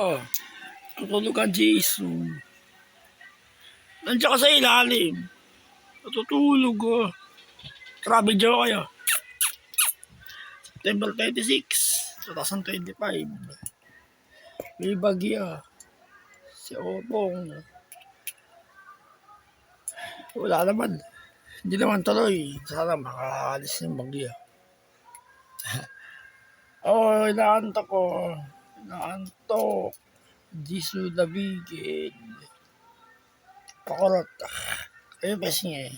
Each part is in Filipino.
Oh, natulog ang Jason. Nandiyan ka sa ilalim. Natutulog oh. Travel joke kayo. September 26, 2025. May bagyo. Si Opong. Wala naman. Hindi naman tuloy. Sana makaalis ng bagyo. Oh, inaantok ko. Inaantok. Jisu Labigid. Pakurot. Ayun pa siya eh.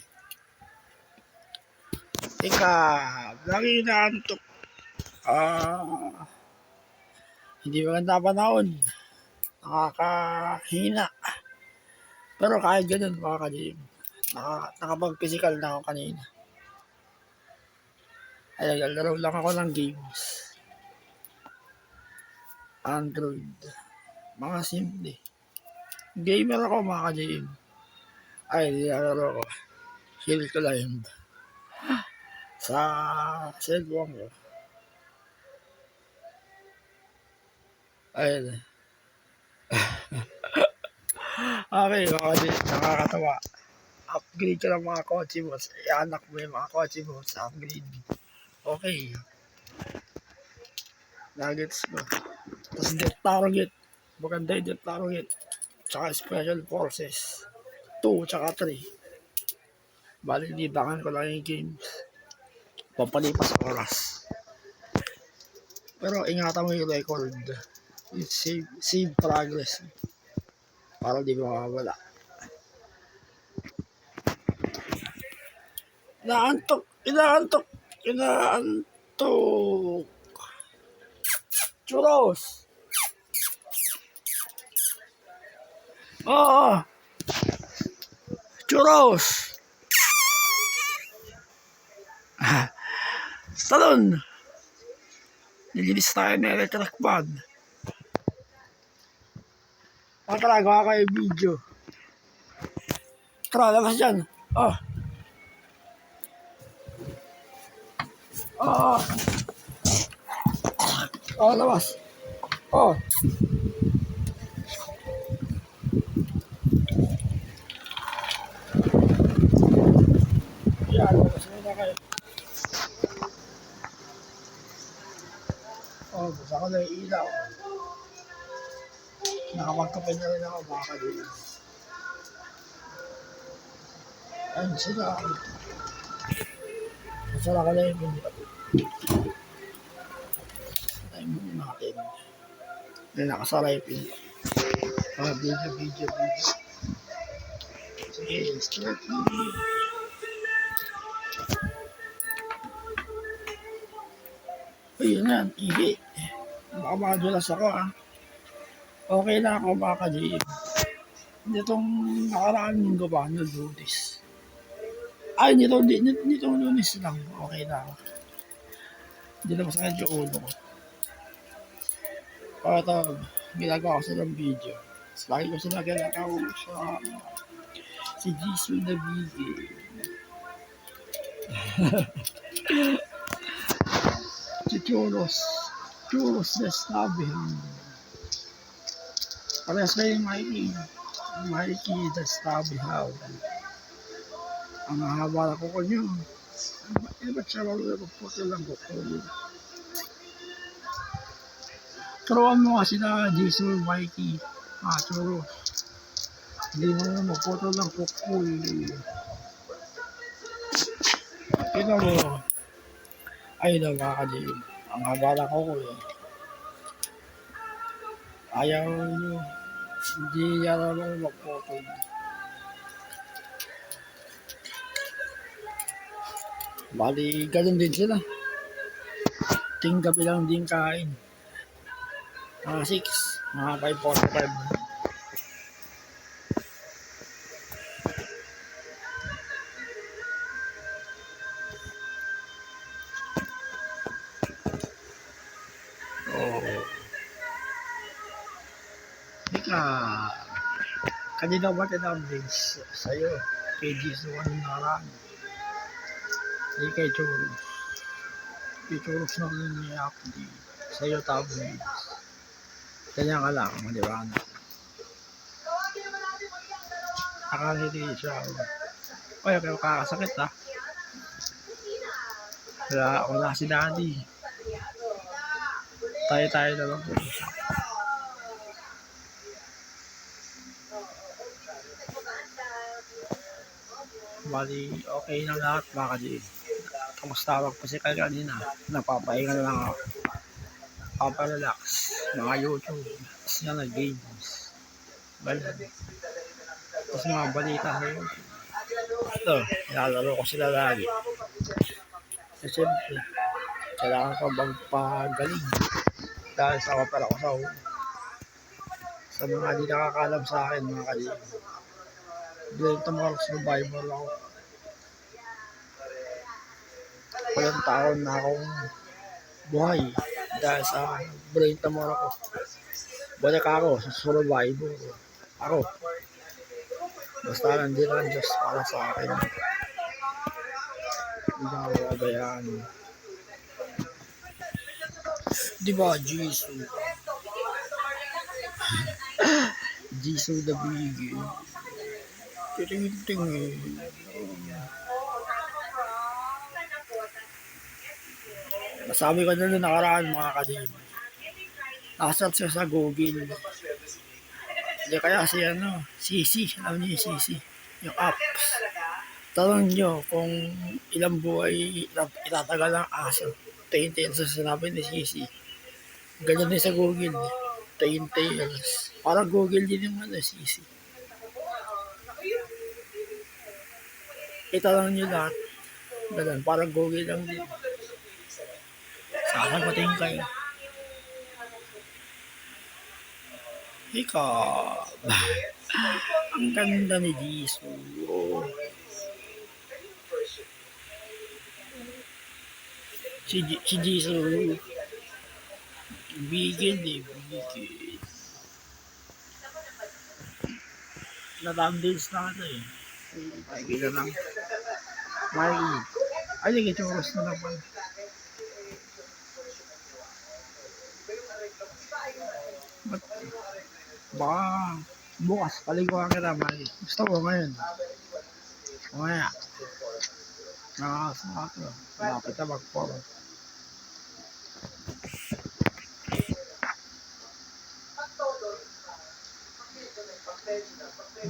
Teka, lagi inaantok. Hindi maganda panahon. Nakakahina. Pero kahit ganun, makakadilim. Nakapag-physical na ako kanina. Ay, naglalaro lang ako ng games. Android. Mga simple. Gamer ako, mga ka-JM. Ay, nilalaro ko. Hill Climb. Sa cellphone ko. Ayun. Okay, mga ka-JM. Nakakatawa. Upgrade ka ng mga kotse mo. Ianak mo yung mga kotse mo sa upgrade. Okay. Nuggets ko. Tapos Death Target. Maganda yung Death Target. Tsaka Special Forces 2 tsaka 3. Bali, libangan ko lang yung games. Pampalipas oras. Pero ingatan mo yung record. Save progress. Para di mawawala. Inaantok. Churros. Oo. Churros. Talon. Nilinis tayo ng electric fan. Tara, gawa kayo video. Tara, labas dyan. Oh. Labas. Oh. Yan, labas muna kayo. Oh, gusto ko na yung ilaw. Nakapagkape na rin ako, baka din. Ayun sila. Masala ka na yung pinto. Tayo muna natin. May nakasara yung pinto. Video. Sige, start na. Ayun yan, TV. Baka makadulas ako Okay na ako baka di. Nitong nakaraan linggo ba, nag-Lunes. Ay, nitong Lunes lang. Okay na ako. Hindi na masakit yung ulo ko. Ito, ginagawa ko silang video. Lagi ko sila ginagawa sa si Jisu Labigid. Si Churros na sabi. Parehas na yung Mikey the Stabby Hound. Ang haba na ko nyo. Ba't siya magputo lang ko? Turuan mo kasi na Jason Mikey. Churros. Hindi mo na magputo lang ko. Tignan mo. Ay na mga ka-JM. Ang haba na ko Ayaw nyo. Hindi niya naman magpotol. Bali, ganun din sila. Ting gabi lang din kain. Mga 6, mga 5:45. Kanina ba updates sa'yo? Kay Jisu anong nakaraan? Hindi kay Churros. Kay Churros na rin niya update sa'yo updates. Ganyan ka lang, di ba? Nakangiti siya. Oy, pero kakasakit ha. Wala si daddy. Tayo na lang po. Bali, okay na lahat mga kadib. Kamusta ako po si kanina? Napapahinga na lang ako. Paparelax. Mga YouTube. Tapos nga nag-games. Ganyan. Tapos mga balita sa YouTube. Ito, nilalaro ko sila lagi. So, siyempre, kailangan ko magpagaling. Dahil sa kapara ko sa mga di nakakalam sa akin mga kadib. Doon tomorrow survivor ako. Walang taon na akong buhay dahil sa brain tumor ako. Balik ako sa survivor. Ako. Basta nandito ang Diyos para sa akin. Hindi ako kabayaan. Diba, Jesus? Jesus the Big. Ting-ting eh. Sabi ko na nung nakaraan mga kadib. Nakasearch siya sa Google. Hindi kaya si Sisi. Alam niyo yung Sisi. Yung apps. Tanong nyo kung ilang buhay itatagal ang aso. Tail sa sinabi ni Sisi. Ganyan din sa Google. Tails. Parang Google din yung Sisi. Itanong nyo lahat. Ganun. Parang Google lang din. Sana patingin kayo. Ikaw. Ang ganda ni Jisoo. Si Jisoo. Bigil eh. Bigil. Na-thumbnails na ito eh. Makikita lang. Ay, nag-choros na lang pala. Baka bukas paliguan kita Mari. Gusto ko ngayon. Mamaya. Nakakasama ko. Malapit na mag-form.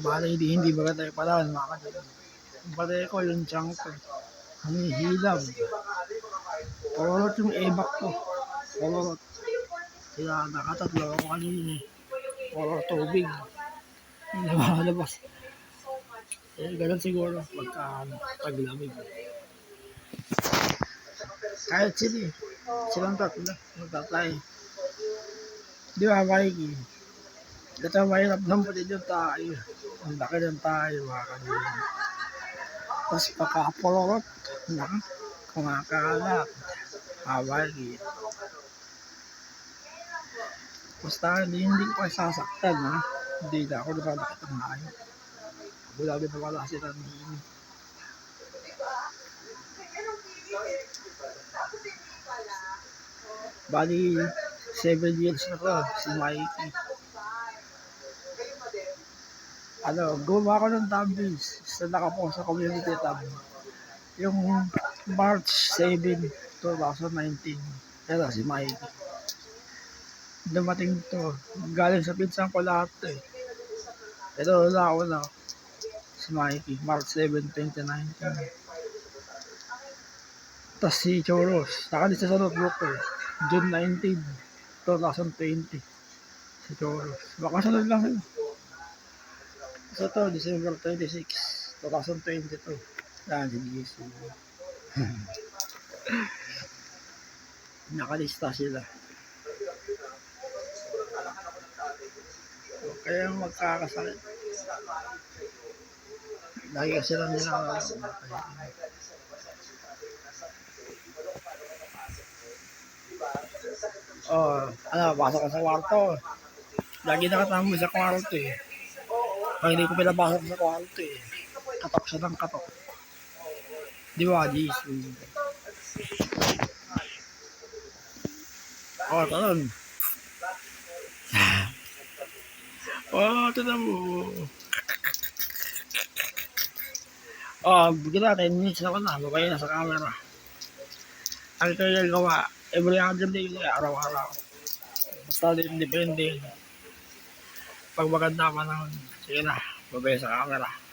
Bala hindi maganda yung palaan mga kadib. Bala ko yung chunk ko. Hinihilab. Pulot yung ebak ko. Pulot. Kaya nakatatlo ako kanina eh. Puro tubig. Labas. Ganun siguro pagka taglamig. Kahit sila eh. Silang tatlo. Magtatay. Di ba, Mikey? Ito mahirap ng pati yung tayo. Ang laki ng tayo, mga kanina. Tapos pagkapulot, kumakalat. Mikey. Basta hindi ko kayo sasaktan ha. Hindi na ako nakalakit ang hayo. Bulabi na wala sila ng hini. Bali, 7 years na ko si Mikey. Gumawa ko ng thumbnails sa nakapost sa community tab. Yung March 7, 2019. Ito si Mikey. Dumating to. Galing sa pinsan ko lahat to eh. Ito wala ako na. Si Mikey. March 7, 2019. Tapos si Choros. Nakalista sa notebook ko eh. June 19, 2020. Si Choros. Baka sunod lang yun. So to, December 26, 2022. Yan, si Jisoo. Nakalista sila. Kaya magkakasakit. Lagi kasi lang nila. Pasok ka sa kwarto. Lagi nakatambay sa kwarto eh. Pag hindi ko pinapasok sa kwarto eh. Katok siya ng katok. Di ba, Jisoo? Talon. Oh, tignan mo. Oh, bigyan natin, 10 minutes naman na, babay na sa camera. Ang kaya gawa, every other day, araw-araw. Basta depende. Pag maganda pa naman, sige na, babay sa camera.